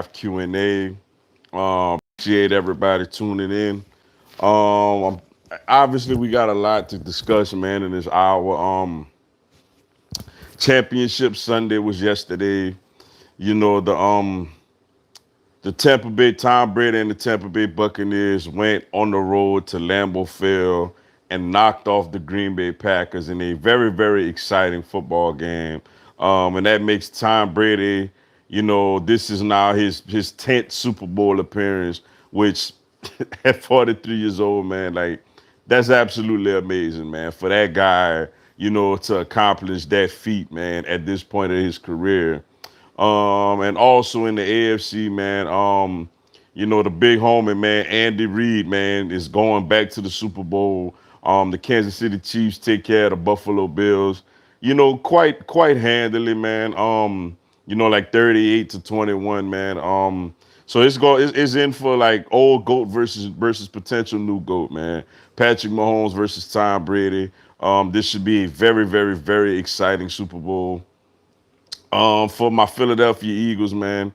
Q&A. Appreciate everybody tuning in. Obviously, we got a lot to discuss, man, in this hour. Championship Sunday was yesterday. You know, the Tampa Bay Tom Brady and the Tampa Bay Buccaneers went on the road to Lambeau Field and knocked off the Green Bay Packers in a very, very exciting football game. And that makes Tom Brady, this is now his 10th Super Bowl appearance, which at 43 years old, man, like that's absolutely amazing, man. For that guy, to accomplish that feat, man, at this point of his career. And also in the AFC, man, the big homie, man, Andy Reid, man, is going back to the Super Bowl. The Kansas City Chiefs take care of the Buffalo Bills, quite handily, man. Like 38-21, man. So it's in for like old GOAT versus potential new GOAT, man. Patrick Mahomes versus Tom Brady. This should be a very, very, very exciting Super Bowl. For my Philadelphia Eagles, man.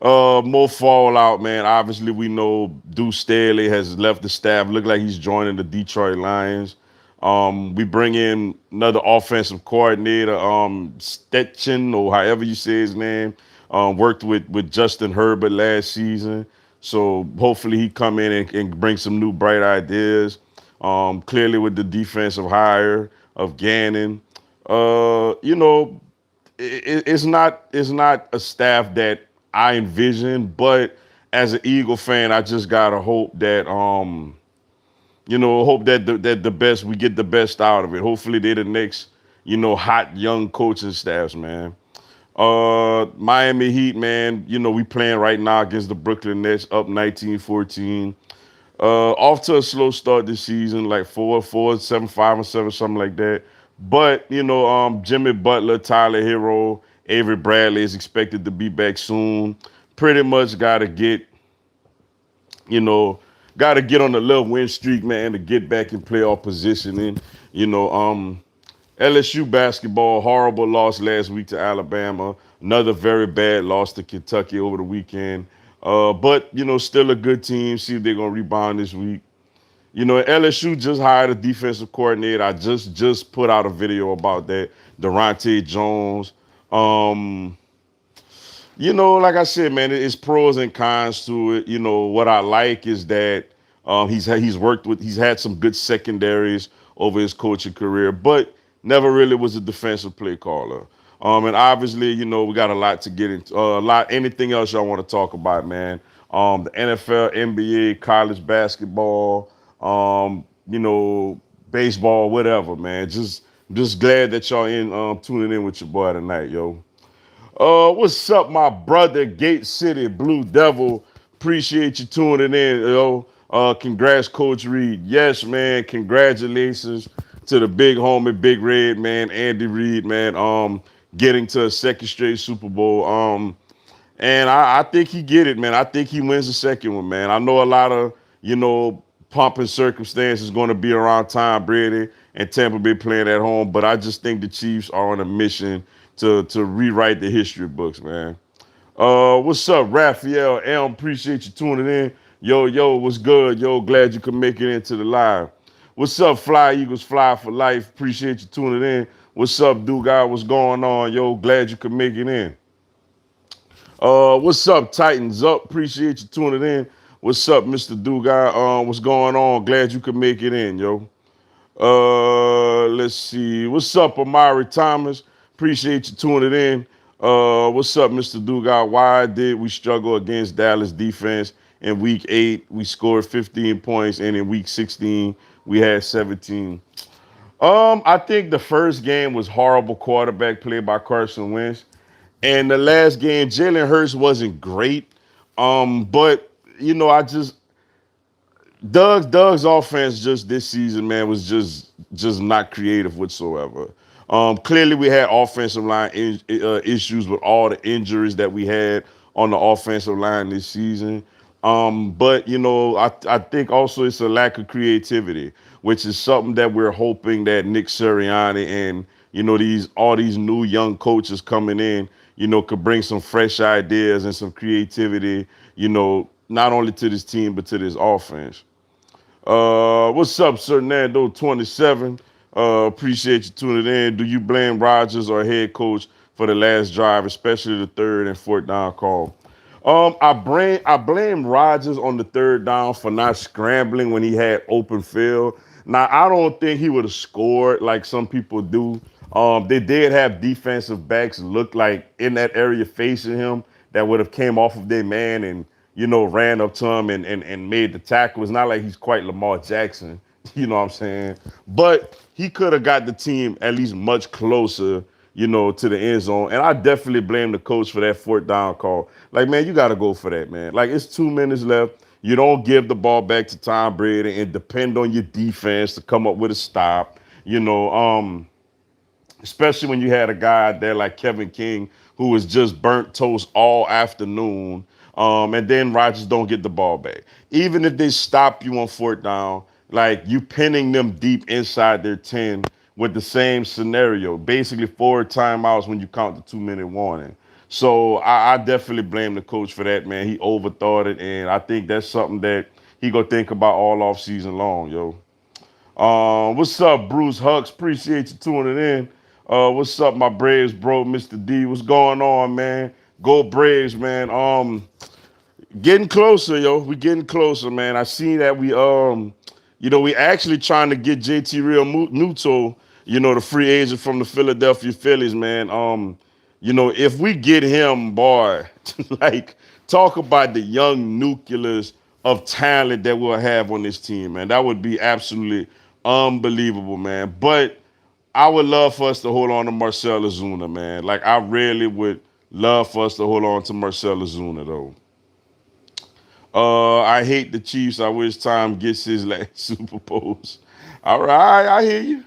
More fallout, man. Obviously, we know Deuce Staley has left the staff. Look like he's joining the Detroit Lions. We bring in another offensive coordinator, Stetchen, or however you say his name. Worked with Justin Herbert last season. So hopefully he come in and bring some new bright ideas. Clearly with the defensive hire of Gannon. It's not a staff that I envision, but as an Eagle fan, I just gotta hope that the best we get the best out of it. Hopefully they're the next, hot young coaching staffs, man. Miami Heat, man, we playing right now against the Brooklyn Nets up 19-14. Off to a slow start this season, like 4-4, 7-5-7, something like that. But Jimmy Butler, Tyler Hero, Avery Bradley is expected to be back soon. Pretty much you know, got to get on the little win streak, man, to get back in playoff positioning. LSU basketball, horrible loss last week to Alabama. Another very bad loss to Kentucky over the weekend. But still a good team. See if they're gonna rebound this week. LSU just hired a defensive coordinator. I just put out a video about that. Durante Jones. Um, like I said, man, it's pros and cons to it. What I like is that he's had some good secondaries over his coaching career, but never really was a defensive play caller. And obviously, we got a lot to get into. Anything else y'all want to talk about, man? The NFL, NBA, college basketball, baseball, whatever, man. Just glad that y'all tuning in with your boy tonight, yo. What's up, my brother, Gate City Blue Devil? Appreciate you tuning in, yo. Congrats, Coach Reed. Yes, man. Congratulations to the big homie, Big Red, man, Andy Reid, man. Getting to a second straight Super Bowl. And I think he get it, man. I think he wins the second one, man. I know a lot of, pomp and circumstance is going to be around Tom Brady and Tampa Bay playing at home, but I just think the Chiefs are on a mission to rewrite the history books, man. What's up, Raphael Elm? Appreciate you tuning in. Yo, what's good? Yo, glad you could make it into the live. What's up, Fly Eagles Fly for Life? Appreciate you tuning in. What's up, Dugai? What's going on? Yo, glad you could make it in. What's up, Titans Up? Appreciate you tuning in. What's up, Mr. Dugai? What's going on? Glad you could make it in, yo. Let's see. What's up, Amari Thomas? Appreciate you tuning in. What's up, Mr. Dugai? Why did we struggle against Dallas defense in week 8? We scored 15 points, and in week 16, we had 17. I think the first game was horrible quarterback play by Carson Wentz. And the last game, Jalen Hurts wasn't great. But I just Doug's offense just this season, man, was just not creative whatsoever. Clearly, we had offensive line issues with all the injuries that we had on the offensive line this season. But I think also it's a lack of creativity, which is something that we're hoping that Nick Sirianni and all these new young coaches coming in, could bring some fresh ideas and some creativity, not only to this team but to this offense. What's up, Sir Nando 27? Appreciate you tuning in. Do you blame Rodgers or head coach for the last drive, especially the third and fourth down call? I blame Rodgers on the third down for not scrambling when he had open field. Now I don't think he would have scored like some people do. They did have defensive backs look like in that area facing him that would have came off of their man and ran up to him and made the tackle. It's not like he's quite Lamar Jackson, you know what I'm saying? But he could have got the team at least much closer, to the end zone. And I definitely blame the coach for that fourth down call. Like, man, you got to go for that, man. Like, it's 2 minutes left. You don't give the ball back to Tom Brady and depend on your defense to come up with a stop. Especially when you had a guy out there like Kevin King who was just burnt toast all afternoon. And then Rodgers don't get the ball back. Even if they stop you on fourth down, like you pinning them deep inside their 10 with the same scenario, basically 4 timeouts when you count the 2 minute warning. So I definitely blame the coach for that, man. He overthought it, and I think that's something that he gonna think about all off season long, yo. What's up, Bruce Hucks? Appreciate you tuning in. What's up, my Braves bro, Mr. D? What's going on, man? Go Braves, man. Getting closer, yo. We getting closer, man. I seen that we actually trying to get JT Real Muto, the free agent from the Philadelphia Phillies, man. If we get him, boy, like talk about the young nucleus of talent that we'll have on this team, man. That would be absolutely unbelievable, man. But I would love for us to hold on to Marcell Ozuna, man. Like I really would love for us to hold on to Marcell Ozuna, though. I hate the Chiefs. I wish Tom gets his last Super Bowls. All right, I hear you.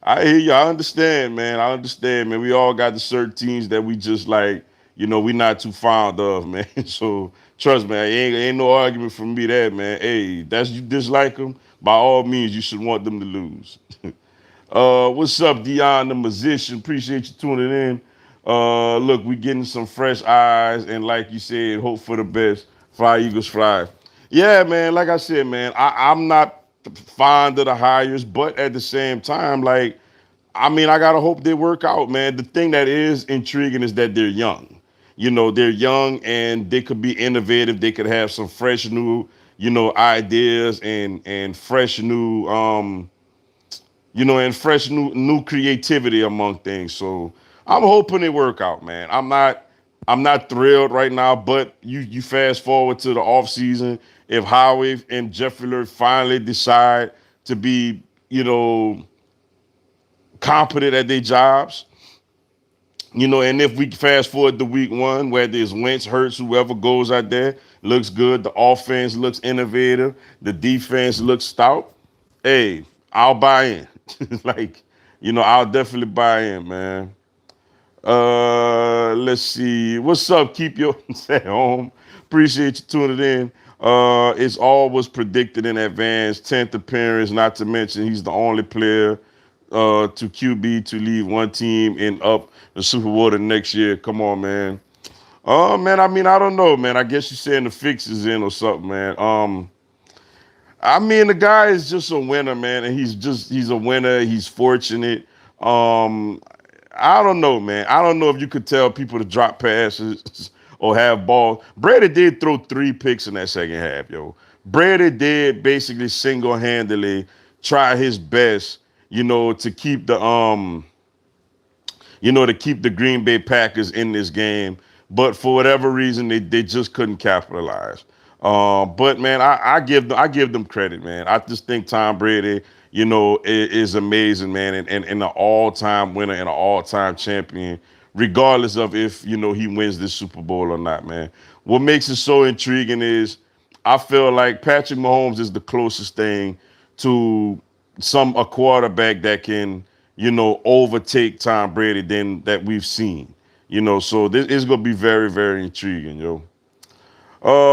I hear you. I understand, man. I understand, man. We all got the certain teams that we just like, we not too fond of, man. So trust me, ain't no argument from me there, man. Hey, that's you dislike them. By all means, you should want them to lose. What's up, Dion the musician? Appreciate you tuning in. Look, we getting some fresh eyes, and like you said, hope for the best. Fly Eagles fly. Yeah, man. Like I said, man, I'm not fond of the hires, but at the same time, like, I mean, I gotta hope they work out, man. The thing that is intriguing is that they're young. They're young and they could be innovative. They could have some fresh new, ideas and fresh new and fresh new creativity among things. So I'm hoping they work out, man. I'm not thrilled right now, but you fast forward to the offseason. If Howie and Jeff Filler finally decide to be, competent at their jobs, and if we fast forward to week one, whether it's Wentz, Hurts, whoever goes out there, looks good, the offense looks innovative, the defense looks stout, hey, I'll buy in. Like, I'll definitely buy in, man. Let's see. What's up? Keep your at home. Appreciate you tuning in. It's all was predicted in advance. 10th appearance, not to mention he's the only player to QB to leave one team and up the Super Bowl the next year. Come on, man. Oh man, I mean, I don't know, man. I guess you're saying the fix is in or something, man. I mean, the guy is just a winner, man, and he's a winner. He's fortunate. Um, I don't know, man. I don't know if you could tell people to drop passes or have balls. Brady did throw 3 picks in that second half, yo. Brady did basically single-handedly try his best, to keep the Green Bay Packers in this game. But for whatever reason, they just couldn't capitalize. But man, I give them credit, man. I just think Tom Brady, is amazing, man, and an all-time winner and an all-time champion, regardless of if he wins this Super Bowl or not, man. What makes it so intriguing is I feel like Patrick Mahomes is the closest thing to a quarterback that can, overtake Tom Brady than that we've seen. So this is gonna be very, very intriguing, yo.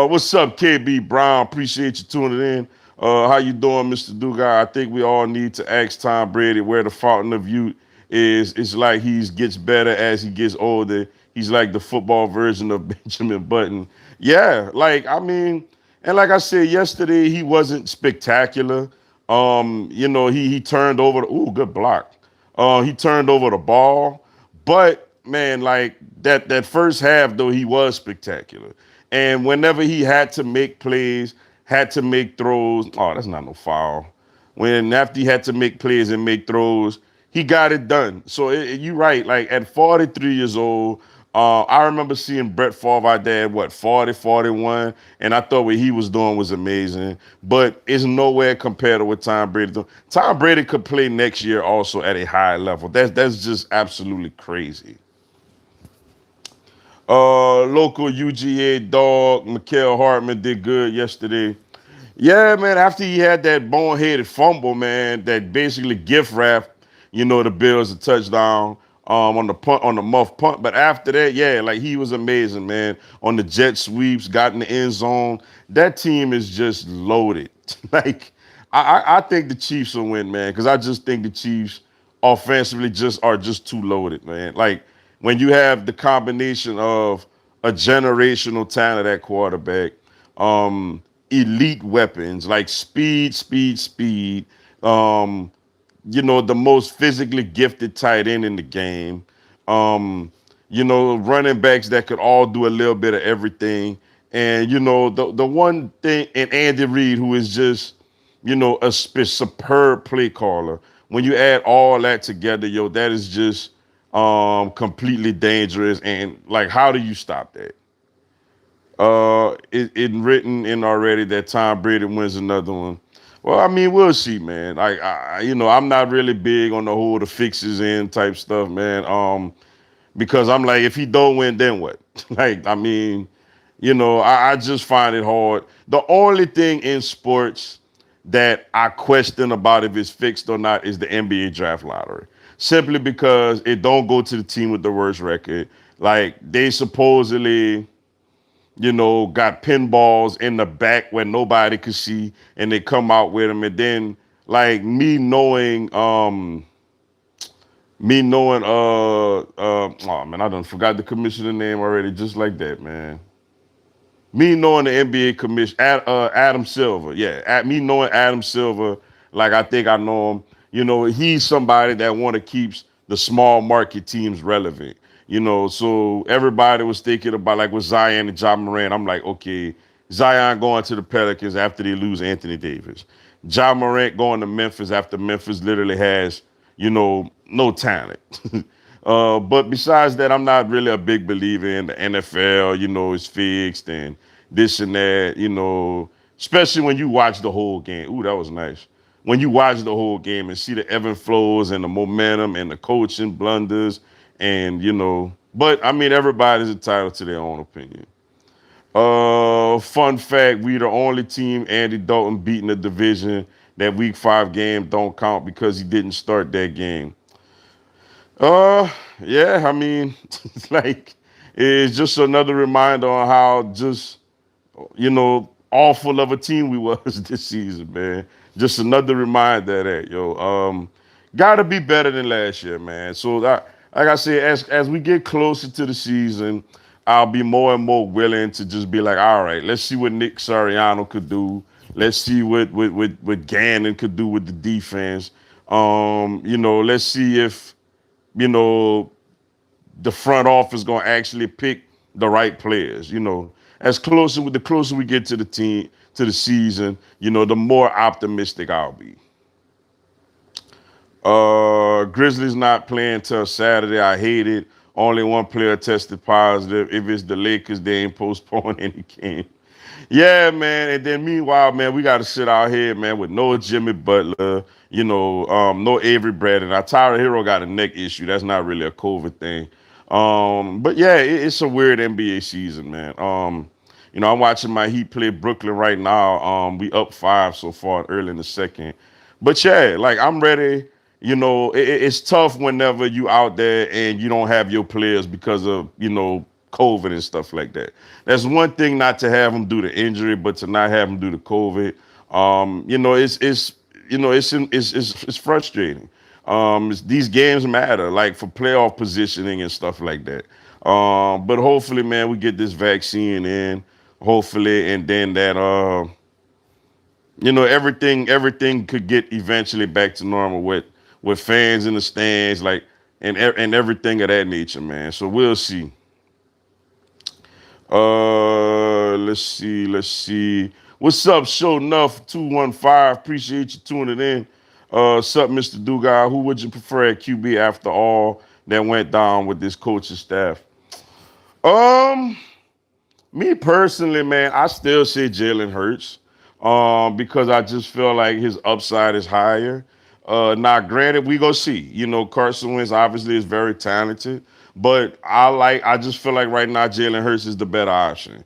What's up, KB Brown? Appreciate you tuning in. How you doing, Mr. Dugai? I think we all need to ask Tom Brady where the fountain of youth is. It's like he gets better as he gets older. He's like the football version of Benjamin Button. Yeah, like I mean, and like I said yesterday, he wasn't spectacular. He turned over. Ooh, good block. He turned over the ball, but man, like that first half though, he was spectacular. And whenever he had to make plays, had to make throws. Oh, that's not no foul. When after he had to make plays and make throws, he got it done. So you're right. Like at 43 years old, I remember seeing Brett Favre out there at what 40, 41, and I thought what he was doing was amazing. But it's nowhere compared to what Tom Brady doing. Tom Brady could play next year also at a high level. That's just absolutely crazy. Local UGA dog, Mikael Hartman did good yesterday. Yeah, man. After he had that boneheaded fumble, man, that basically gift wrapped, the Bills a touchdown on the punt, on the muff punt. But after that, yeah, like he was amazing, man. On the jet sweeps, got in the end zone. That team is just loaded. Like I think the Chiefs will win, man, because I just think the Chiefs offensively just are just too loaded, man. Like when you have the combination of a generational talent at quarterback, elite weapons like speed, speed, speed. Um, the most physically gifted tight end in the game. Um, running backs that could all do a little bit of everything. And the one thing, and Andy Reid, who is just a superb play caller. When you add all that together, that is just completely dangerous. And like, how do you stop that? It written in already that Tom Brady wins another one. Well, I mean, we'll see, man. Like, I'm not really big on the whole the fixes in type stuff, man. Because I'm like, if he don't win, then what? Like, I mean, I just find it hard. The only thing in sports that I question about if it's fixed or not is the NBA draft lottery. Simply because it don't go to the team with the worst record. Like, they supposedly got pinballs in the back where nobody could see, and they come out with them. And then, like oh man, I done forgot the commissioner name already. Just like that, man. Me knowing the NBA commission, Adam Silver, yeah, me knowing Adam Silver, like I think I know him. He's somebody that want to keeps the small market teams relevant. So everybody was thinking about like with Zion and John Moran. I'm like, okay, Zion going to the Pelicans after they lose Anthony Davis. John Morant going to Memphis after Memphis literally has, no talent. But besides that, I'm not really a big believer in the NFL. It's fixed and this and that. Especially when you watch the whole game. Ooh, that was nice. When you watch the whole game and see the ebb and flows and the momentum and the coaching blunders and but I mean everybody's entitled to their own opinion. Fun fact: we the only team Andy Dalton beat in the division. That Week 5 game don't count because he didn't start that game. Yeah, I mean, like, it's just another reminder on how just, awful of a team we was this season, man. Just another reminder of that, yo. Gotta be better than last year, man. So that, like I said, as we get closer to the season, I'll be more and more willing to just be like, all right, let's see what Nick Sirianni could do. Let's see what Gannon could do with the defense. Let's see if you know, the front office gonna actually pick the right players. The closer we get to the team to the season, the more optimistic I'll be. Grizzlies not playing till Saturday. I hate it. Only one player tested positive. If it's the Lakers, they ain't postponing any game. Yeah, man. And then meanwhile, man, we got to sit out here, man, with no Jimmy Butler, no Avery Bradley. Now, Tyler Hero got a neck issue. That's not really a COVID thing. But yeah, it's a weird NBA season, man. I'm watching my Heat play Brooklyn right now. We up 5 so far early in the second. But yeah, like I'm ready. It's tough whenever you out there and you don't have your players because of, COVID and stuff like that. That's one thing not to have them do the injury, but to not have them do the COVID. It's frustrating. These games matter, like for playoff positioning and stuff like that. But hopefully, man, we get this vaccine in. Hopefully, and then that everything could get eventually back to normal with fans in the stands, like and everything of that nature, man. So we'll see. Let's see. What's up, Show Enough 215? Appreciate you tuning in. What's up, Mr. Dugas? Who would you prefer at QB after all that went down with this coaching staff? Um, Me personally, man, I still say Jalen Hurts, because I just feel like his upside is higher. Now, granted, we go see. Carson Wentz obviously is very talented, but I just feel like right now Jalen Hurts is the better option.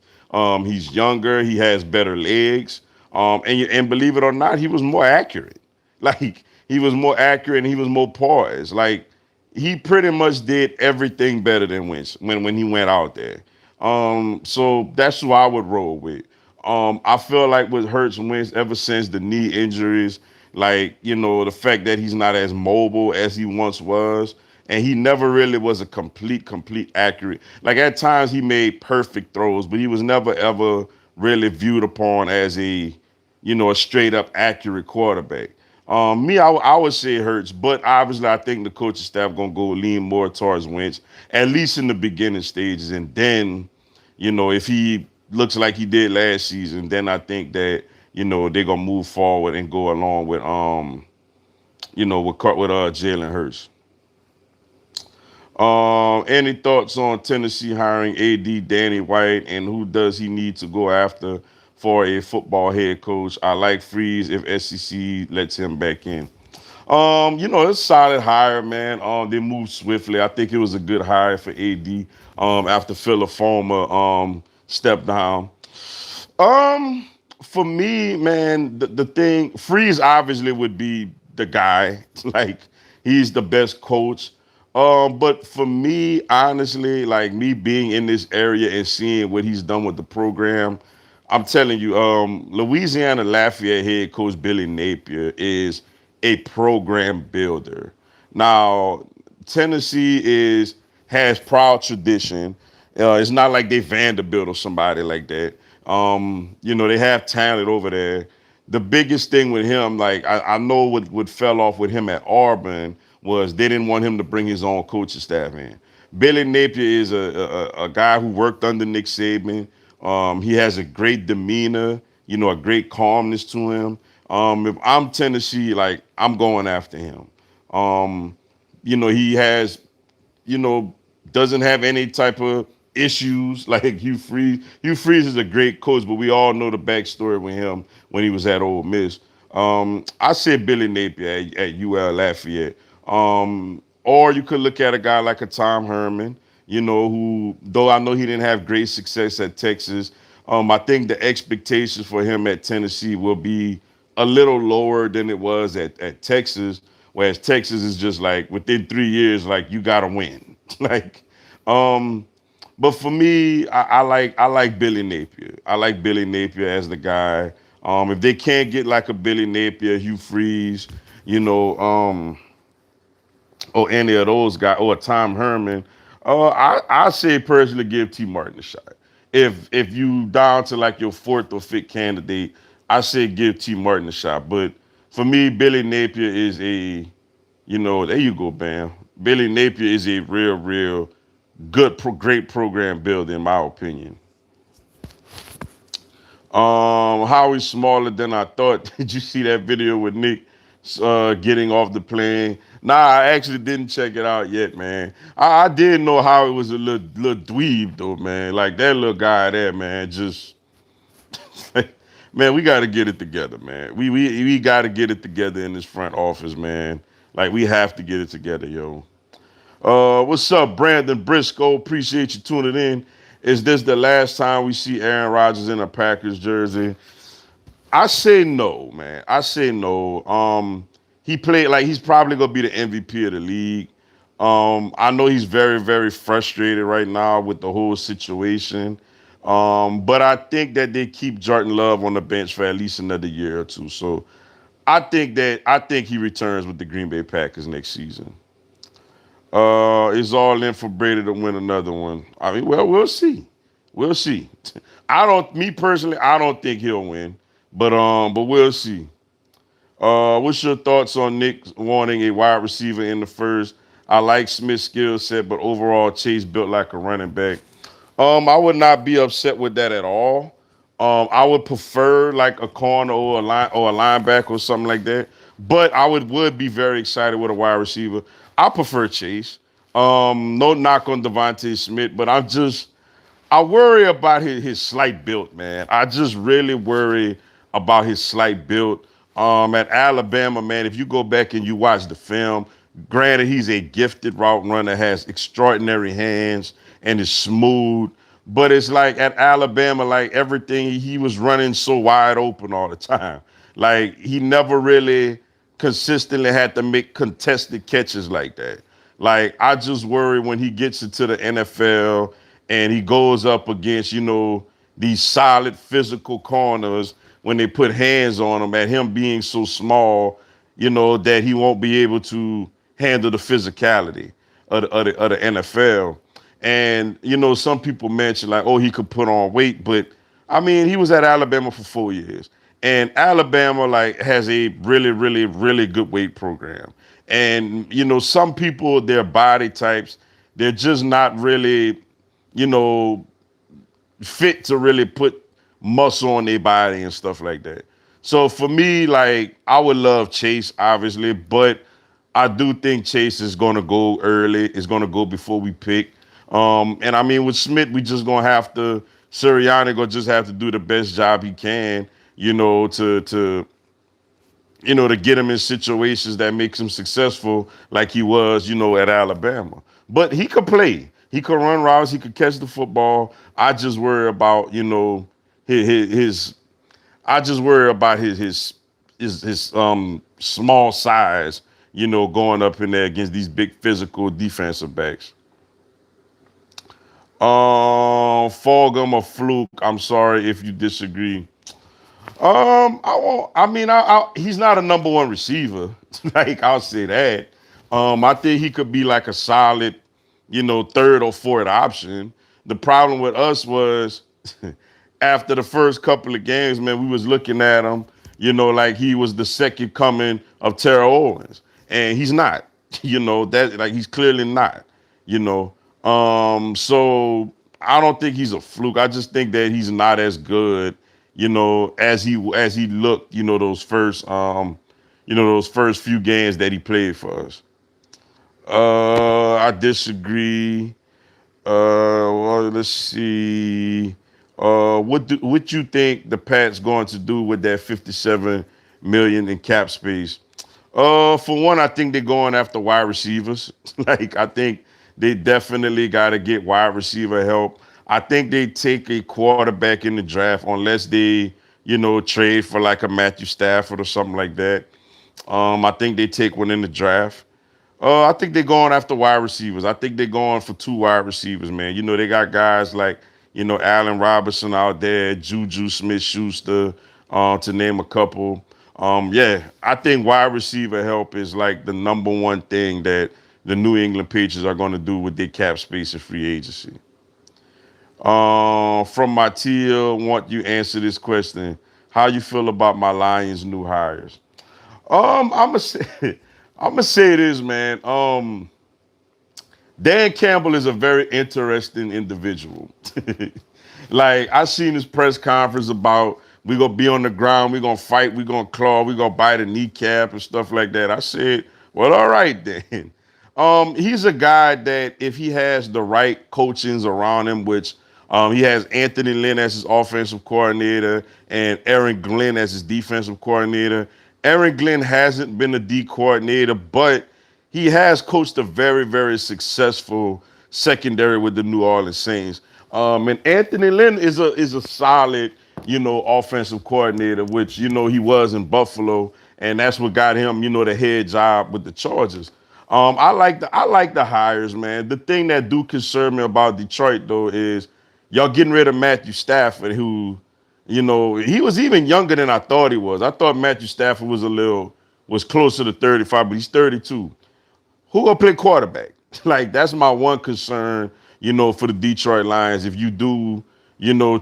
He's younger, he has better legs, and believe it or not, he was more accurate. Like he was more accurate and he was more poised. Like he pretty much did everything better than Wentz when he went out there. So that's who I would roll with. I feel like with Hurts and Wentz, ever since the knee injuries, like the fact that he's not as mobile as he once was, and he never really was a complete accurate. Like at times he made perfect throws, but he was never ever really viewed upon as a straight up accurate quarterback. I would say Hurts, but obviously I think the coaching staff gonna go lean more towards Wentz, at least in the beginning stages, and then, if he looks like he did last season, then I think that they're gonna move forward and go along with Jalen Hurts. Any thoughts on Tennessee hiring AD Danny White, and who does he need to go after for a football head coach? I like Freeze if SEC lets him back in. It's a solid hire, man. They moved swiftly. I think it was a good hire for AD. After Filiforma stepped down. Um, for me, man, the thing, Freeze obviously would be the guy. Like he's the best coach. But for me, honestly, like me being in this area and seeing what he's done with the program, I'm telling you, Louisiana Lafayette head coach Billy Napier is a program builder. Now, Tennessee has proud tradition. It's not like they Vanderbilt or somebody like that. They have talent over there. The biggest thing with him, like I know what fell off with him at Auburn was they didn't want him to bring his own coaching staff in. Billy Napier is a guy who worked under Nick Saban. He has a great demeanor, a great calmness to him. If I'm Tennessee, like I'm going after him. He has you know, doesn't have any type of issues like Hugh Freeze. Hugh Freeze is a great coach, but we all know the backstory with him when he was at Ole Miss. I said Billy Napier at UL Lafayette. Or you could look at a guy like a Tom Herman, who, though I know he didn't have great success at Texas, I think the expectations for him at Tennessee will be a little lower than it was at Texas, whereas Texas is just like within 3 years, like you gotta win. like, um, but for me, I like Billy Napier. I like Billy Napier as the guy. If they can't get like a Billy Napier, Hugh Freeze, you know, or any of those guys, or Tom Herman, I say personally give T Martin a shot. If you down to like your fourth or fifth candidate, I say give T Martin a shot. But for me, Billy Napier is there you go, Bam. Billy Napier is a real great program builder in my opinion. Howie's smaller than I thought. Did you see that video with Nick getting off the plane? Nah, I actually didn't check it out yet, man. I did know Howie was a little dweeb though, man. Like that little guy there, man. Just man, we got to get it together, man. We got to get it together in this front office, man. Like we have to get it together, yo. What's up, Brandon Briscoe? Appreciate you tuning in. Is this the last time we see Aaron Rodgers in a Packers jersey? I say no, man. I say no. He played like he's probably gonna be the MVP of the league. I know he's very frustrated right now with the whole situation. But I think that they keep Jordan Love on the bench for at least another year or two. So I think he returns with the Green Bay Packers next season. It's all in for Brady to win another one. I mean, well, we'll see. We'll see. Me personally, I don't think he'll win, but we'll see. What's your thoughts on Nick wanting a wide receiver in the first? I like Smith's skill set, but overall, Chase built like a running back. I would not be upset with that at all. I would prefer like a corner or a linebacker or something like that. But I would be very excited with a wide receiver. I prefer Chase. No knock on Devontae Smith, but I worry about his slight build, man. I just really worry about his slight build. At Alabama, man, if you go back and you watch the film, granted he's a gifted route runner, has extraordinary hands, and is smooth. But it's like at Alabama, like everything he was running so wide open all the time. Like he never really consistently had to make contested catches like that. Like I just worry when he gets into the NFL and he goes up against, these solid physical corners when they put hands on him, at him being so small, that he won't be able to handle the physicality of the NFL. And, some people mention like, oh, he could put on weight, but I mean, he was at Alabama for 4 years. And Alabama like has a really, really, really good weight program. And, some people, their body types, they're just not really, you know, fit to really put muscle on their body and stuff like that. So for me, like I would love Chase, obviously, but I do think Chase is gonna go early. It's gonna go before we pick. And I mean with Smith, we just gonna have to Sirianni gonna just have to do the best job he can, to get him in situations that makes him successful, like he was, at Alabama. But he could play. He could run routes. He could catch the football. I just worry about, his I just worry about his small size, going up in there against these big physical defensive backs. Fulgham or Fluke. I'm sorry if you disagree. I won't. I mean, he's not a number one receiver. Like I'll say that. I think he could be like a solid, third or fourth option. The problem with us was after the first couple of games, man, we was looking at him, like he was the second coming of Terrell Owens, and he's not. That like he's clearly not. You know, so I don't think he's a fluke. I just think that he's not as good, as he looked, those first few games that he played for us. I disagree. Well, let's see. What you think the Pats going to do with that 57 million in cap space? For one, I think they're going after wide receivers. Like I think they definitely got to get wide receiver help. I think they take a quarterback in the draft unless they, trade for like a Matthew Stafford or something like that. I think they take one in the draft. I think they're going after wide receivers. I think they're going for two wide receivers, man. They got guys like, Allen Robinson out there, Juju Smith-Schuster, to name a couple. Yeah, I think wide receiver help is like the number one thing that the New England Patriots are going to do with their cap space and free agency. From my teal, want you answer this question. How you feel about my Lions new hires? I'm gonna say, I'm gonna say this, man. Dan Campbell is a very interesting individual. Like I seen his press conference about we gonna be on the ground, we gonna fight, we gonna claw, we gonna bite a kneecap and stuff like that. I said, well, all right then. He's a guy that if he has the right coachings around him, which he has Anthony Lynn as his offensive coordinator and Aaron Glenn as his defensive coordinator. Aaron Glenn hasn't been a D coordinator, but he has coached a very, very successful secondary with the New Orleans Saints. And Anthony Lynn is a solid, offensive coordinator, which he was in Buffalo, and that's what got him, the head job with the Chargers. I like the hires, man. The thing that do concern me about Detroit though is y'all getting rid of Matthew Stafford, who, he was even younger than I thought he was. I thought Matthew Stafford was closer to 35, but he's 32. Who gonna play quarterback? Like that's my one concern, for the Detroit Lions. If you do,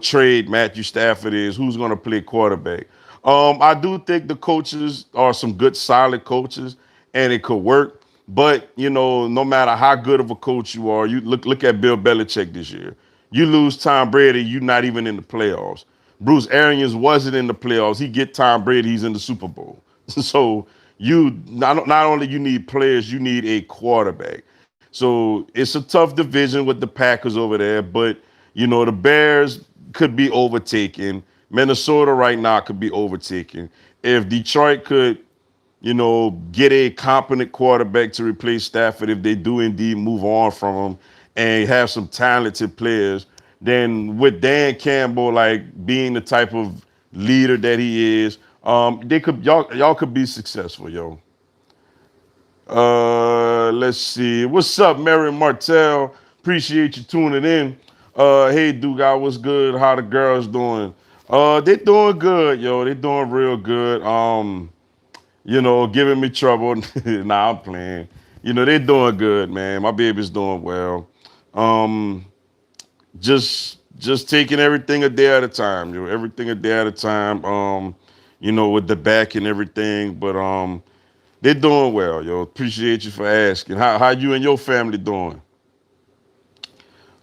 trade Matthew Stafford, is who's going to play quarterback. I do think the coaches are some good, solid coaches, and it could work. But no matter how good of a coach you are, you look at Bill Belichick this year. You lose Tom Brady, you're not even in the playoffs. Bruce Arians wasn't in the playoffs. He get Tom Brady, he's in the Super Bowl. So you not only you need players, you need a quarterback. So it's a tough division with the Packers over there, but the Bears could be overtaken. Minnesota right now could be overtaken. If Detroit could, get a competent quarterback to replace Stafford, if they do indeed move on from him and have some talented players, then with Dan Campbell like being the type of leader that he is, they could y'all could be successful, yo. Let's see. What's up, Mary Martell? Appreciate you tuning in. Hey, Dugas, what's good? How the girls doing? They doing good, yo. They doing real good. Giving me trouble. Nah, I'm playing. They doing good, man. My baby's doing well. Um, just taking everything a day at a time, everything a day at a time. With the back and everything. But they're doing well, yo. Appreciate you for asking. How you and your family doing?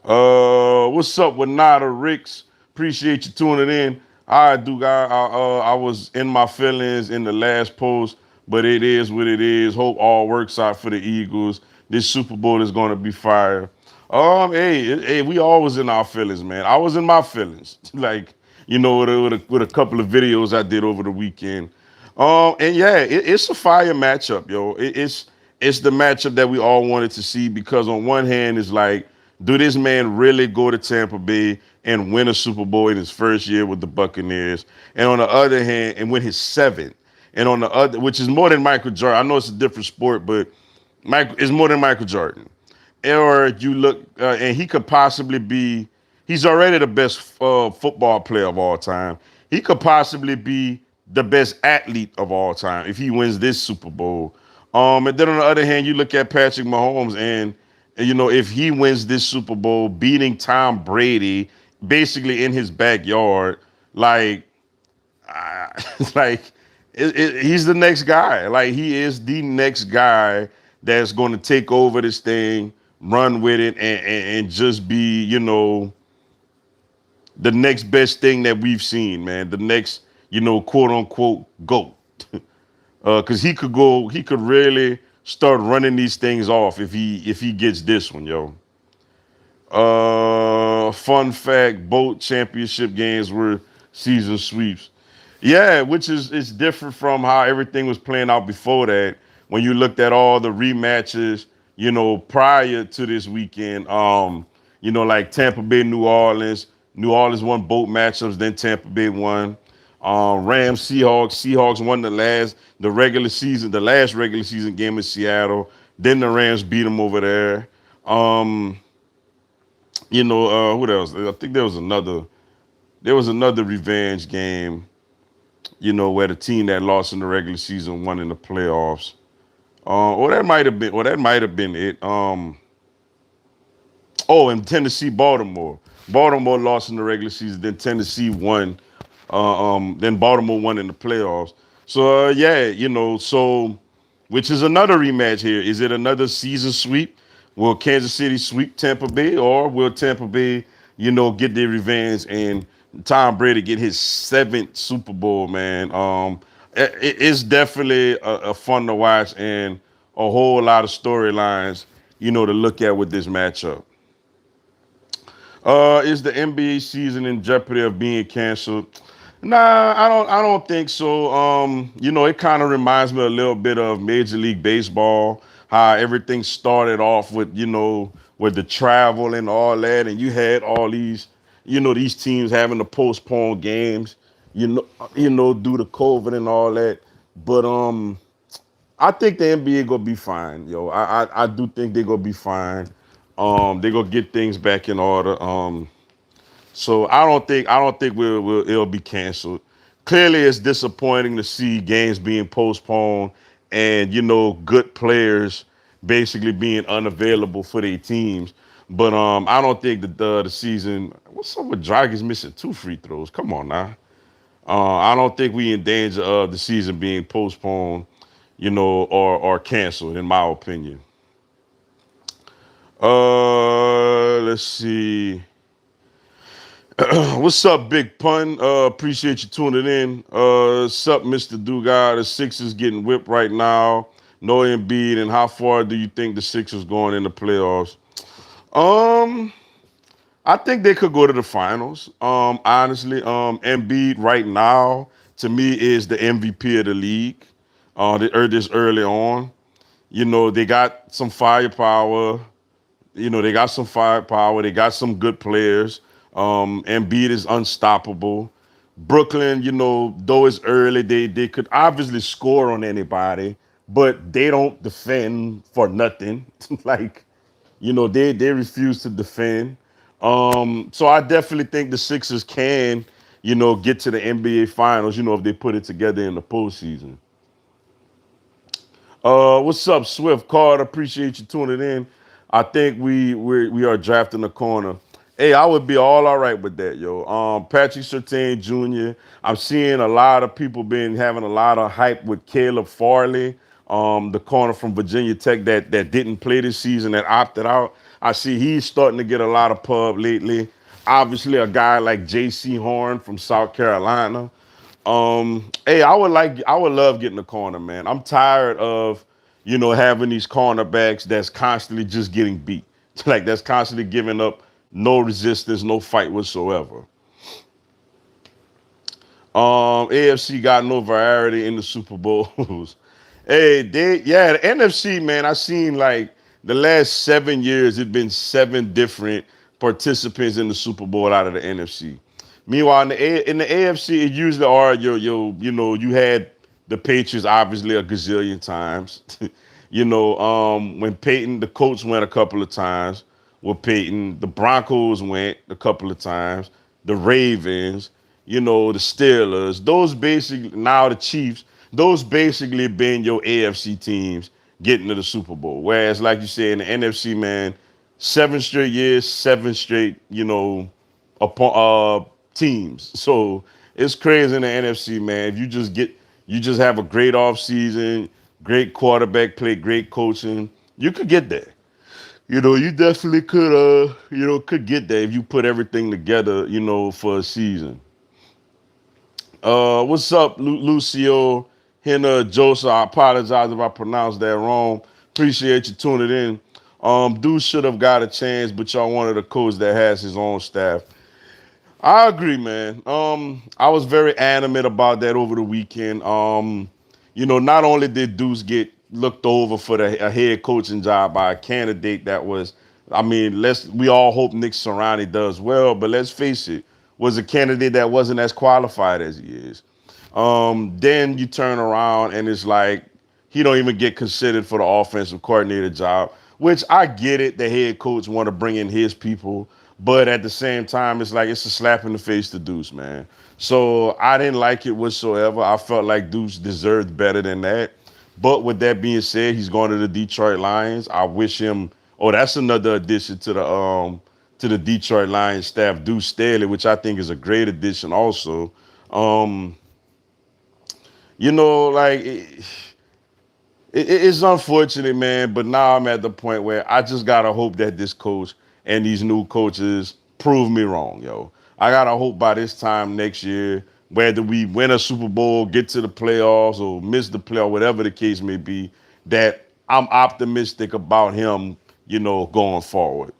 What's up with Nada Ricks? Appreciate you tuning in. I do, guy. I was in my feelings in the last post, but it is what it is. Hope all works out for the Eagles. This Super Bowl is going to be fire. Hey, we always in our feelings, man. I was in my feelings, like with a couple of videos I did over the weekend. And yeah, it's a fire matchup, yo. It's the matchup that we all wanted to see because on one hand, it's like, do this man really go to Tampa Bay and win a Super Bowl in his first year with the Buccaneers? And on the other hand, and win his seventh. And on the other, which is more than Michael Jordan. I know it's a different sport, but it's more than Michael Jordan. Or you look, and he could possibly be. He's already the best football player of all time. He could possibly be the best athlete of all time if he wins this Super Bowl. And then on the other hand, you look at Patrick Mahomes, and if he wins this Super Bowl, beating Tom Brady basically in his backyard, like, like he's the next guy. Like he is the next guy that's going to take over this thing, run with it, and just be, the next best thing that we've seen, man. The next, quote unquote GOAT. Because he could really start running these things off if he gets this one, yo. Fun fact: both championship games were season sweeps. Yeah, which is different from how everything was playing out before that. When you looked at all the rematches, prior to this weekend, like Tampa Bay, New Orleans. New Orleans won both matchups, then Tampa Bay won. Rams, Seahawks won the last regular season game in Seattle. Then the Rams beat them over there. What else? I think there was another revenge game, where the team that lost in the regular season won in the playoffs. Or that might have been it. And Tennessee, Baltimore. Baltimore lost in the regular season, then Tennessee won. Then Baltimore won in the playoffs. So yeah, so which is another rematch here. Is it another season sweep? Will Kansas City sweep Tampa Bay, or will Tampa Bay, get their revenge and Tom Brady get his seventh Super Bowl, man? It's definitely a fun to watch and a whole lot of storylines, to look at with this matchup. Is the NBA season in jeopardy of being canceled? Nah, I don't think so. It kind of reminds me a little bit of Major League Baseball, how everything started off with, with the travel and all that, and you had all these teams having to postpone games, due to COVID and all that. But I think the NBA gonna be fine, yo. I do think they're gonna be fine. They're gonna get things back in order. So I don't think it'll be canceled. Clearly, it's disappointing to see games being postponed and good players basically being unavailable for their teams. But I don't think that the season. What's up with Dragic missing 2 free throws? Come on now. I don't think we in danger of the season being postponed, or canceled. In my opinion. Let's see. What's up, Big Pun? Appreciate you tuning in. What's up, Mr. Dugard? The Sixers getting whipped right now. No Embiid, and how far do you think the Sixers going in the playoffs? Um, I think they could go to the finals. Honestly, Embiid right now to me is the MVP of the league. This early on, they got some firepower. They got some firepower. They got some good players. Embiid is unstoppable. Brooklyn, though it's early, they could obviously score on anybody, but they don't defend for nothing. Like, they refuse to defend. So I definitely think the Sixers can, get to the NBA Finals, if they put it together in the postseason. What's up, Swift Card? Appreciate you tuning in. I think we are drafting the corner. Hey, I would be all right with that, yo. Patrick Surtain Jr. I'm seeing a lot of people been having a lot of hype with Caleb Farley, the corner from Virginia Tech that didn't play this season, that opted out. I see he's starting to get a lot of pub lately. Obviously, a guy like J.C. Horn from South Carolina. Hey, I would love getting a corner, man. I'm tired of, having these cornerbacks that's constantly just getting beat. Like that's constantly giving up no resistance, no fight whatsoever. AFC got no variety in the Super Bowls. Hey, the NFC, man, I seen like the last 7 years, it's been 7 different participants in the Super Bowl out of the NFC. Meanwhile, in the AFC, it usually are you had the Patriots obviously a gazillion times. When Peyton, the Colts went a couple of times with Peyton, the Broncos went a couple of times, the Ravens, the Steelers, those basically now the Chiefs, those basically been your AFC teams getting to the Super Bowl. Whereas, like you said, in the NFC, man, 7 straight years, 7 straight, teams. So it's crazy in the NFC, man. If you just have a great offseason, great quarterback play, great coaching, you could get there. You definitely could get there if you put everything together, for a season. What's up, Lucio Henna Joseph? I apologize if I pronounced that wrong. Appreciate you tuning in. Dude should have got a chance, but y'all wanted a coach that has his own staff. I agree, man. I was very animate about that over the weekend. Not only did Deuce get looked over for a head coaching job by a candidate that was, I mean, we all hope Nick Sirianni does well, but let's face it, was a candidate that wasn't as qualified as he is. Then you turn around and it's like he don't even get considered for the offensive coordinator job, which I get it. The head coach want to bring in his people, but at the same time, it's like it's a slap in the face to Deuce, man. So I didn't like it whatsoever. I felt like Deuce deserved better than that. But with that being said, he's going to the Detroit Lions. I wish him. Oh, that's another addition to the Detroit Lions staff, Deuce Staley, which I think is a great addition also. Um, like it's unfortunate, man, but now I'm at the point where I just gotta hope that this coach and these new coaches prove me wrong, yo. I gotta hope by this time next year, whether we win a Super Bowl, get to the playoffs, or miss the playoff, whatever the case may be, that I'm optimistic about him, going forward.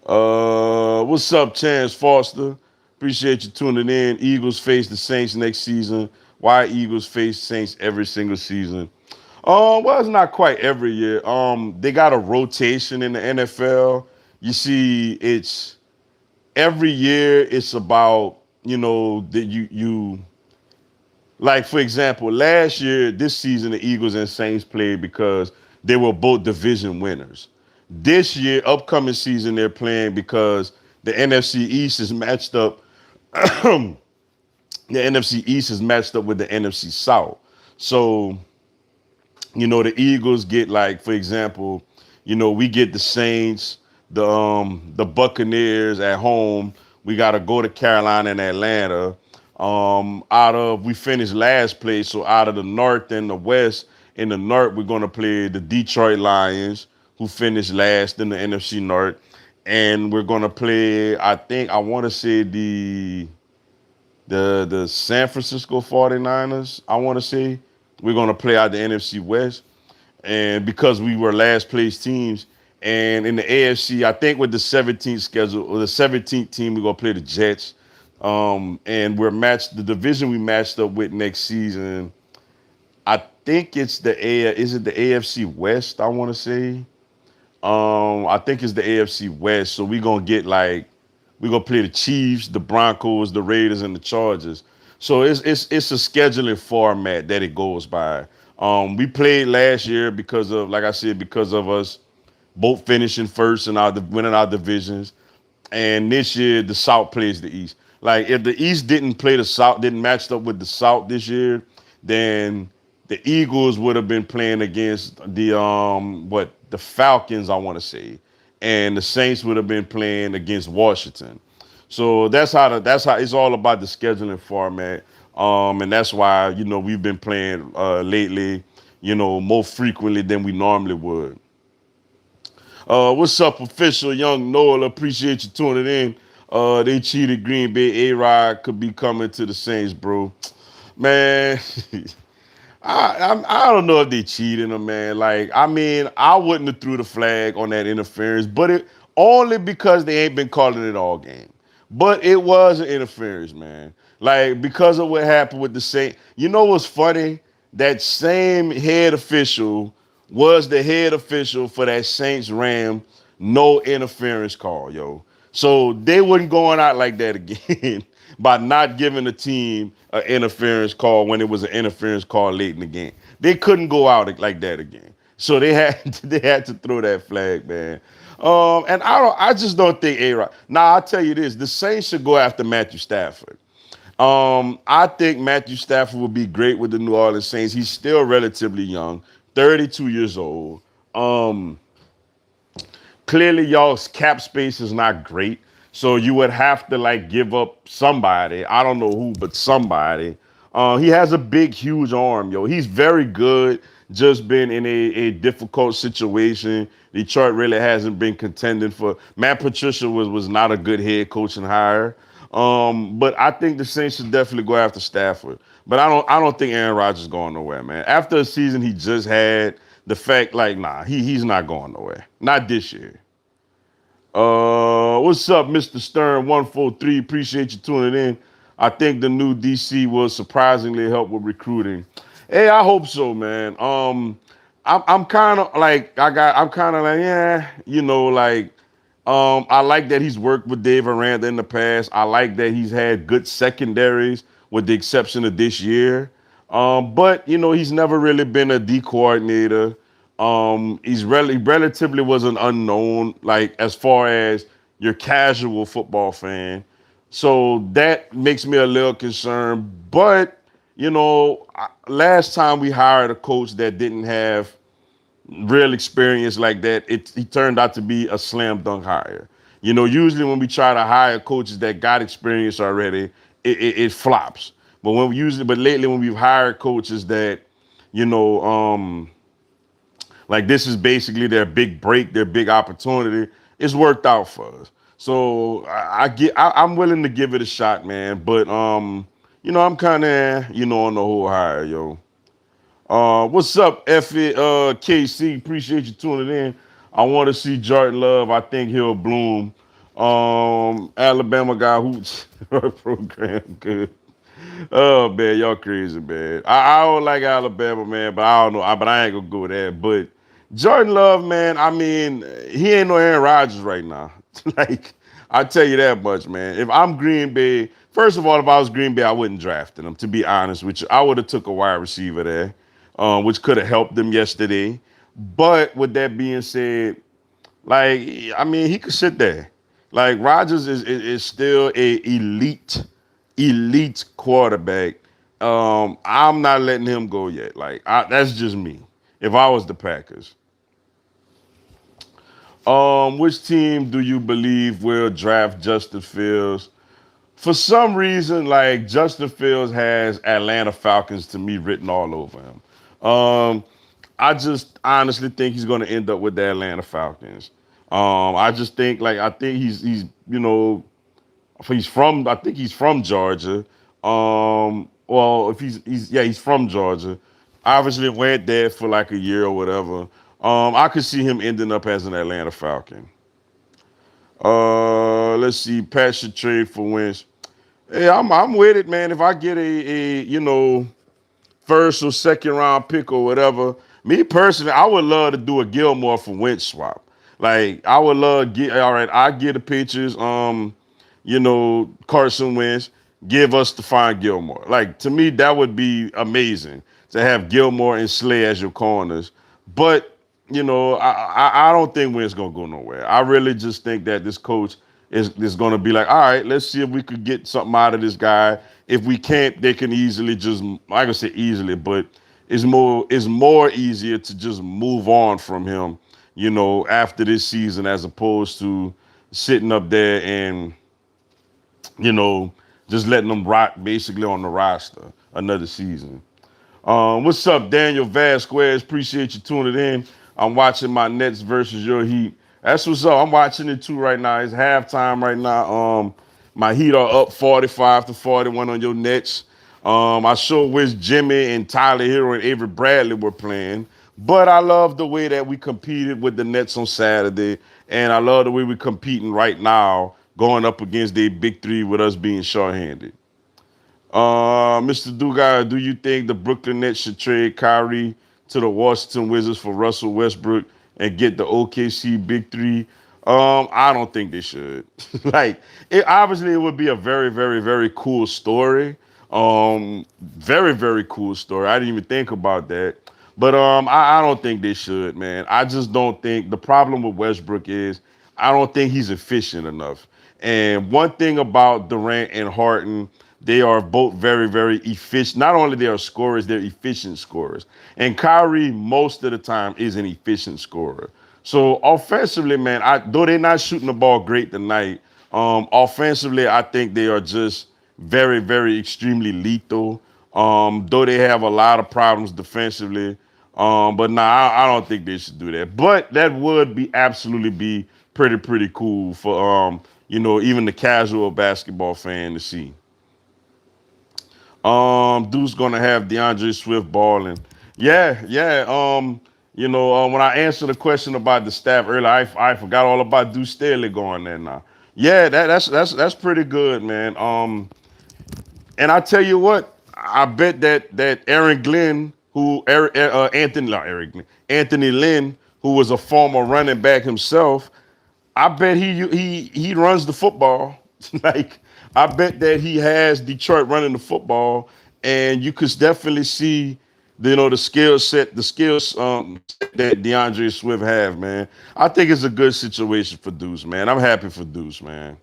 What's up, Chance Foster? Appreciate you tuning in. Eagles face the Saints next season. Why Eagles face Saints every single season? Well, it's not quite every year. They got a rotation in the NFL. You see, it's every year. It's about that you like, for example, last year, this season, the Eagles and Saints played because they were both division winners. This year, upcoming season, they're playing because the NFC East is matched up. The NFC East is matched up with the NFC South. So The Eagles get, like, for example, we get the Saints, the Buccaneers at home. We got to go to Carolina and Atlanta. Out of we finished last place, so out of the North and the West, in the North we're gonna play the Detroit Lions, who finished last in the NFC North, and we're gonna play. I want to say the San Francisco 49ers. I want to say we're gonna play out the NFC West, and because we were last place teams, and in the AFC, I think with the 17th schedule or the 17th team, we're gonna play the Jets. And we're matched the division we matched up with next season. I think it's is it the AFC West, I want to say. I think it's the AFC West. So we're gonna play the Chiefs, the Broncos, the Raiders, and the Chargers. So it's a scheduling format that it goes by. We played last year because of, like I said, because of us both finishing first and winning our divisions. And this year the South plays the East. Like, if the East didn't play the South, didn't match up with the South this year, then the Eagles would have been playing against the Falcons, I want to say, and the Saints would have been playing against Washington. So that's how it's all about the scheduling format. And that's why we've been playing lately, more frequently than we normally would. What's up, official Young Noel? Appreciate you tuning in. They cheated Green Bay. A-Rod could be coming to the Saints, bro. Man, I don't know if they cheating him, man. Like, I mean, I wouldn't have threw the flag on that interference, but it only because they ain't been calling it all game. But it was an interference, man. Like, because of what happened with the Saints. You know what's funny? That same head official was the head official for that Saints Ram no interference call, yo. So they wasn't going out like that again by not giving the team an interference call when it was an interference call late in the game. They couldn't go out like that again. So they had they had to throw that flag, man. And I just don't think A-Rod. Now I'll tell you this: the Saints should go after Matthew Stafford. I think Matthew Stafford will be great with the New Orleans Saints. He's still relatively young, 32 years old. Um, Clearly, y'all's cap space is not great. So you would have to, like, give up somebody. I don't know who, but somebody. He has a big, huge arm, yo. He's very good. Just been in a difficult situation. Detroit really hasn't been contending for. Matt Patricia was not a good head coaching hire. But I think the Saints should definitely go after Stafford. But I don't think Aaron Rodgers is going nowhere, man. After a season he just had, the fact, like, nah, he's not going nowhere. Not this year. What's up, Mr. Stern 143? Appreciate you tuning in. I think the new DC will surprisingly help with recruiting. Hey, I hope so, man. I'm kind of like I'm kind of like, yeah, like, I like that he's worked with Dave Aranda in the past. I like that he's had good secondaries, with the exception of this year. But he's never really been a D coordinator. He's relatively was an unknown, like, as far as your casual football fan. So that makes me a little concerned. But last time we hired a coach that didn't have real experience like that, he turned out to be a slam dunk hire. Usually when we try to hire coaches that got experience already, it flops. But lately when we've hired coaches that, you know, like, this is basically their big break, their big opportunity, it's worked out for us. So I'm willing to give it a shot, man. But I'm kind of on the whole hire, yo. What's up, KC? Appreciate you tuning in. I want to see Jordan Love. I think he'll bloom. Alabama guy who program good. Oh, man, y'all crazy, man. I don't like Alabama, man, but I don't know. But I ain't gonna go there. But Jordan Love, man, I mean, he ain't no Aaron Rodgers right now. Like, I tell you that much, man. If I'm Green Bay, first of all, if I was Green Bay, I wouldn't draft him. To be honest with you, I would have took a wide receiver there, which could have helped them yesterday. But with that being said, like, I mean, he could sit there. Like, Rodgers is still a elite quarterback. I'm not letting him go yet. Like, that's just me. If I was the Packers. Which team do you believe will draft Justin Fields? For some reason, like Justin Fields has Atlanta Falcons to me written all over him. I just honestly think he's going to end up with the Atlanta Falcons. I just think like I think he's you know he's from I think he's from Georgia. Well, if he's yeah he's from Georgia. Obviously went there for like a year or whatever. I could see him ending up as an Atlanta Falcon. Let's see, Pat should trade for Wentz. Hey, I'm with it, man. If I get a first or second round pick or whatever. Me personally, I would love to do a Gilmore for Wentz swap. Like I would love get all right. I get the pictures. Carson Wentz, give us to find Gilmore. Like to me, that would be amazing to have Gilmore and Slay as your corners. But I don't think Wentz gonna go nowhere. I really just think that this coach is gonna be like, all right, let's see if we could get something out of this guy. If we can't, they can easily just I can say easily, but it's more easier to just move on from him, after this season as opposed to sitting up there and you know, just letting them rot basically on the roster another season. What's up, Daniel Vasquez? Appreciate you tuning in. I'm watching my Nets versus your Heat. That's what's up. I'm watching it too right now. It's halftime right now. My Heat are up 45-41 on your Nets. I sure wish Jimmy and Tyler Hero and Avery Bradley were playing, but I love the way that we competed with the Nets on Saturday, and I love the way we're competing right now, going up against the big three with us being shorthanded. Mr. Dugai, do you think the Brooklyn Nets should trade Kyrie to the Washington Wizards for Russell Westbrook and get the OKC Big Three? I don't think they should. Like, obviously, it would be a very, very, very cool story. Very, very cool story. I didn't even think about that. But I don't think they should, man. I just don't think the problem with Westbrook is I don't think he's efficient enough. And one thing about Durant and Harden, they are both very, very efficient. Not only they are scorers, they're efficient scorers. And Kyrie, most of the time, is an efficient scorer. So offensively, man, though they're not shooting the ball great tonight, offensively, I think they are just very, very extremely lethal. Though they have a lot of problems defensively. But nah, I don't think they should do that. But that would be absolutely be pretty, pretty cool for even the casual basketball fan to see. Dude's gonna have DeAndre Swift balling. Yeah, yeah. When I answered the question about the staff earlier, I forgot all about Deuce Staley going there now. Yeah, that's pretty good, man. And I tell you what, I bet that Aaron Glenn, Anthony Lynn, who was a former running back himself, I bet he runs the football. Like I bet that he has Detroit running the football, and you could definitely see the skills set that DeAndre Swift have, man. I think it's a good situation for Deuce, man. I'm happy for Deuce, man.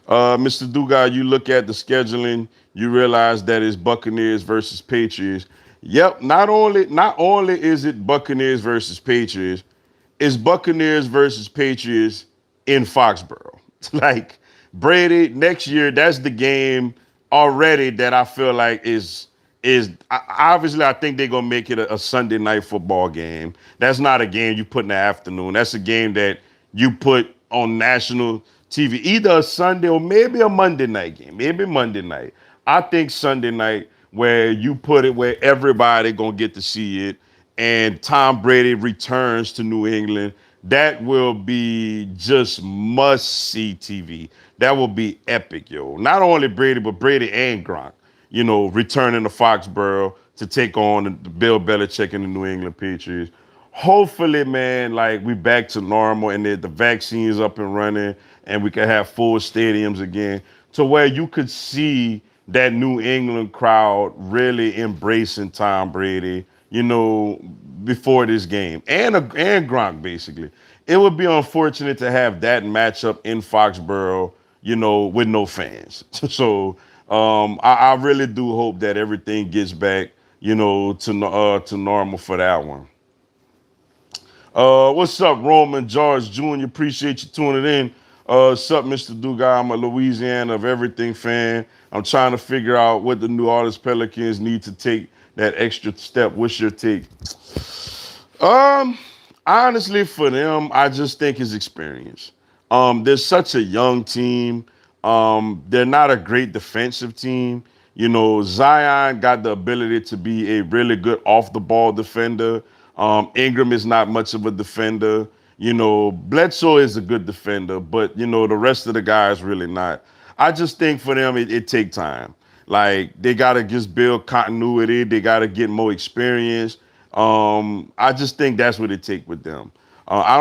Mr. Dugas, you look at the scheduling, you realize that it's Buccaneers versus Patriots. Yep, not only is it Buccaneers versus Patriots, it's Buccaneers versus Patriots in Foxborough. Like Brady next year, that's the game already that I feel like obviously I think they're gonna make it a Sunday night football game. That's not a game you put in the afternoon. That's a game that you put on national TV, either a Sunday or maybe a Monday night game, maybe Monday night. I think Sunday night where you put it where everybody gonna get to see it, and Tom Brady returns to New England. That will be just must see TV. That will be epic, yo. Not only Brady, but Brady and Gronk, returning to Foxborough to take on the Bill Belichick and the New England Patriots. Hopefully, man, like we back to normal and the vaccine is up and running and we can have full stadiums again to where you could see that New England crowd really embracing Tom Brady, before this game and Gronk basically. It would be unfortunate to have that matchup in Foxborough, with no fans. So I really do hope that everything gets back, to normal for that one. What's up, Roman George Jr.? Appreciate you tuning in. What's up, Mr. Dugas? I'm a Louisiana of everything fan. I'm trying to figure out what the New Orleans Pelicans need to take that extra step. What's your take? Um, Honestly, for them, I just think his experience. They're such a young team. They're not a great defensive team. You know, Zion got the ability to be a really good off the ball defender. Ingram is not much of a defender. You know, Bledsoe is a good defender, but you know, the rest of the guys really not. I just think for them it take time. Like they gotta just build continuity. They gotta get more experience. I just think that's what it take with them. I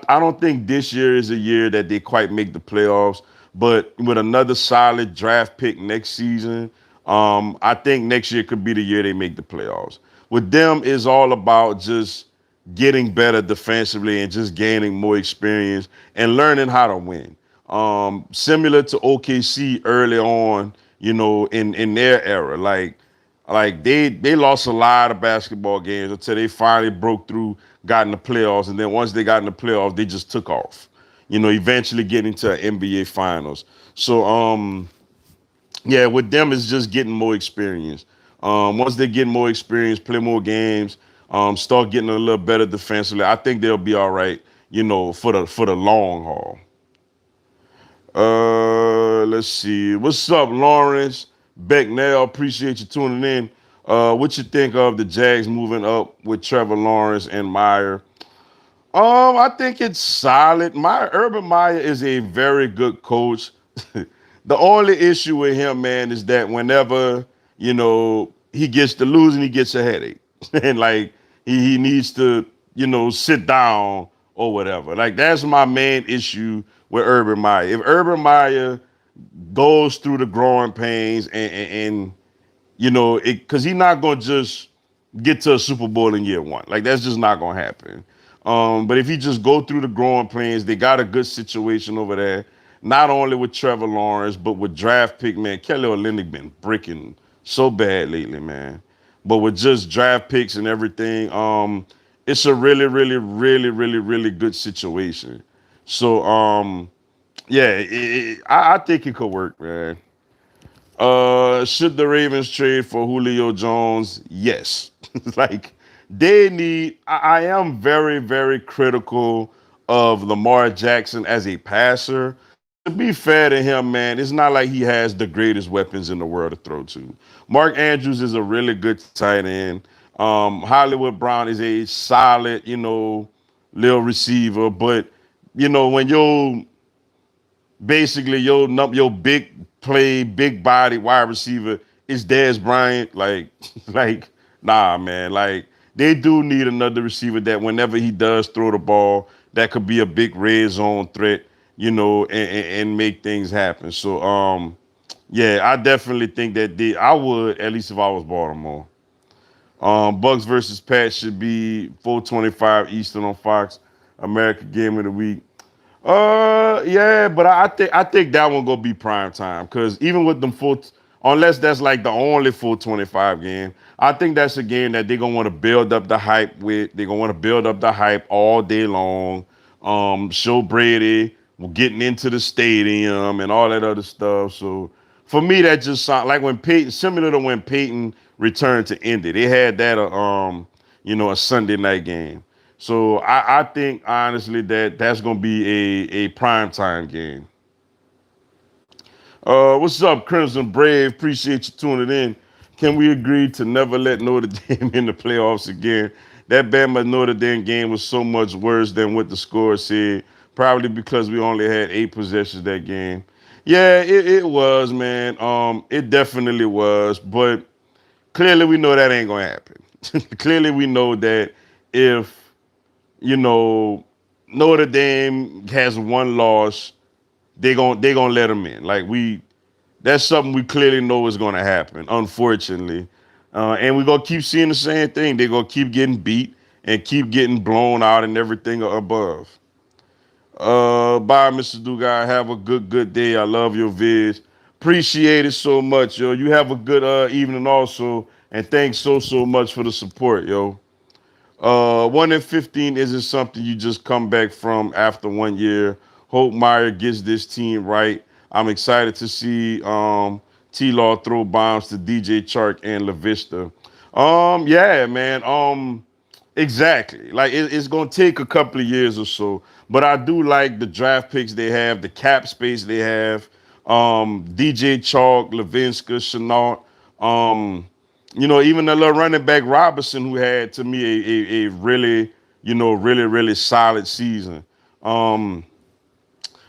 don't think this year is a year that they quite make the playoffs. But with another solid draft pick next season, I think next year could be the year they make the playoffs. With them, it's all about just getting better defensively and just gaining more experience and learning how to win. Similar to OKC early on, you know, in their era, like they lost a lot of basketball games until they finally broke through, got in the playoffs, and then once they got in the playoffs, they just took off. You know, eventually getting to NBA finals. So yeah, with them it's just getting more experience. Once they get more experience, play more games, start getting a little better defensively, I think they'll be all right. You know, for the long haul. Let's see. What's up, Lawrence Becknell? Appreciate you tuning in. What you think of the Jags moving up with Trevor Lawrence and Meyer? I think it's solid. My Urban Meyer is a very good coach. The only issue with him, man, is that whenever you know he gets to losing, he gets a headache, and like he needs to sit down or whatever. Like that's my main issue with Urban Meyer. If Urban Meyer goes through the growing pains and you know, because he's not gonna just get to a Super Bowl in year one. Like that's just not gonna happen. But if he just go through the growing pains, they got a good situation over there. Not only with Trevor Lawrence, but with draft pick, man. Kelly Olynyk been bricking so bad lately, man. But with just draft picks and everything, it's a really, really, really, really, really good situation. So, yeah, I think it could work, man. Should the Ravens trade for Julio Jones? Yes. Like they need. I am very, very critical of Lamar Jackson as a passer. To be fair to him, man, it's not like he has the greatest weapons in the world to throw to. Mark Andrews is a really good tight end. Hollywood Brown is a solid, little receiver. But when basically your big play, big body wide receiver is Dez Bryant. Like, like, nah, man. Like, they do need another receiver that whenever he does throw the ball, that could be a big red zone threat, and make things happen. So, yeah, I definitely think that I would, at least if I was Baltimore. Bucks versus Pats should be 4:25 Eastern on Fox. American Game of the Week. Yeah, but I think that one gonna be prime time because even with them unless that's like the only 425 game, I think that's a game that they're gonna want to build up the hype with. They're gonna want to build up the hype all day long. Show Brady getting into the stadium and all that other stuff. So for me, that just sounds like when Peyton, similar to when Peyton returned to Indy, they had that a Sunday night game. So I think honestly that that's gonna be a prime time game. What's up, Crimson Brave? Appreciate you tuning in. Can we agree to never let Notre Dame in the playoffs again? That Bama Notre Dame game was so much worse than what the score said. Probably because we only had 8 possessions that game. Yeah, it was, man. It definitely was. But clearly we know that ain't gonna happen. Clearly we know that if you know, Notre Dame has one loss, they gonna let them in. Like that's something we clearly know is gonna happen. Unfortunately, and we're gonna keep seeing the same thing. They're gonna keep getting beat and keep getting blown out and everything above. Bye, Mr. Dugai. Have a good day. I love your vids. Appreciate it so much, yo. You have a good evening also, and thanks so much for the support, yo. 1-15 isn't something you just come back from after 1 year. Hope Meyer gets this team right. I'm excited to see T-Law throw bombs to DJ Chark and LaVista. Yeah, man. Exactly. Like it's gonna take a couple of years or so, but I do like the draft picks they have, the cap space they have. DJ Chalk, Levinska, Chenault. Um, even the little running back Robinson, who had to me a really, really solid season. Um,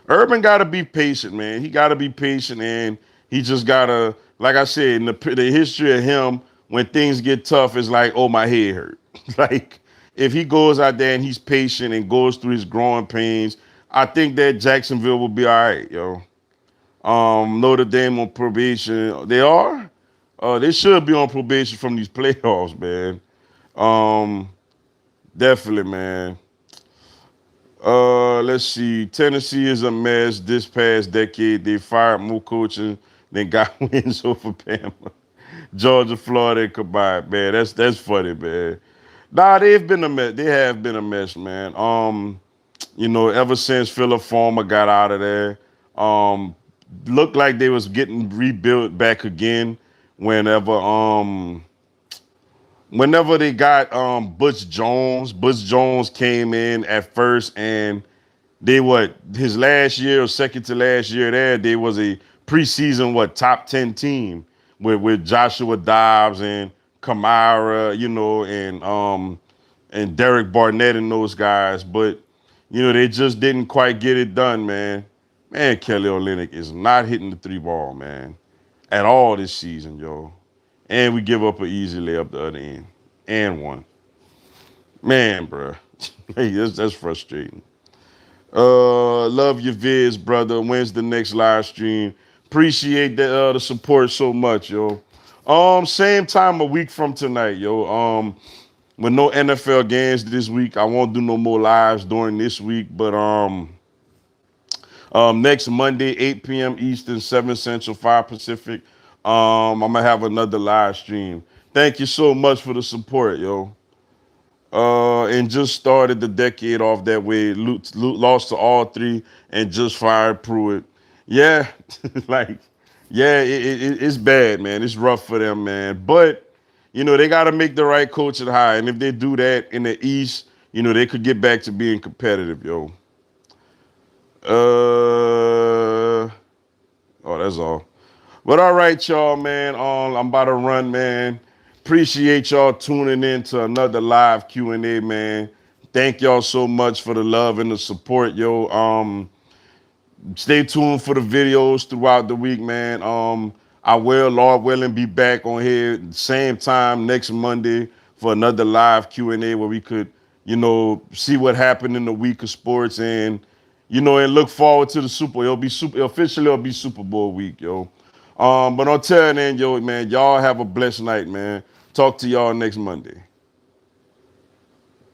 Urban got to be patient, man. He got to be patient, and he just gotta, like I said, in the history of him, when things get tough, it's like, oh, my head hurt. Like if he goes out there and he's patient and goes through his growing pains, I think that Jacksonville will be all right, yo. Notre Dame on probation. They are. They should be on probation from these playoffs, man. Um, Definitely, man. Let's see. Tennessee is a mess. This past decade, they fired more coaching than got wins over Bama. Georgia, Florida, and combined, man. That's funny, man. Nah, they've been a mess. They have been a mess, man. Ever since Philip Farmer got out of there, um, looked like they was getting rebuilt back again whenever whenever they got Butch Jones. Butch Jones came in at first, and they his last year or second to last year there, they was a preseason top 10 team with Joshua Dobbs and Kamara, and Derek Barnett and those guys. But they just didn't quite get it done, man. Man, Kelly Olynyk is not hitting the three ball, man, at all this season, yo. And we give up an easy layup the other end. And one. Man, bro. Hey, that's frustrating. Love your vids, brother. When's the next live stream? Appreciate the support so much, yo. Same time a week from tonight, yo. With no NFL games this week, I won't do no more lives during this week. But next Monday, 8 p.m. Eastern, 7 Central, 5 Pacific. I'm gonna have another live stream. Thank you so much for the support, yo. And just started the decade off that way. Lost to all three and just fired Pruitt. Yeah, like, yeah, it's bad, man. It's rough for them, man. But, they got to make the right coaching hire. And if they do that in the East, they could get back to being competitive, yo. Oh, that's all. But all right, y'all, man. I'm about to run, man. Appreciate y'all tuning in to another live Q&A, man. Thank y'all so much for the love and the support, yo. Stay tuned for the videos throughout the week, man. I will, Lord willing, be back on here same time next Monday for another live Q&A where we could, see what happened in the week of sports and, and look forward to the it'll be Super Bowl week, yo. But until then, yo, man, y'all have a blessed night, man. Talk to y'all next Monday.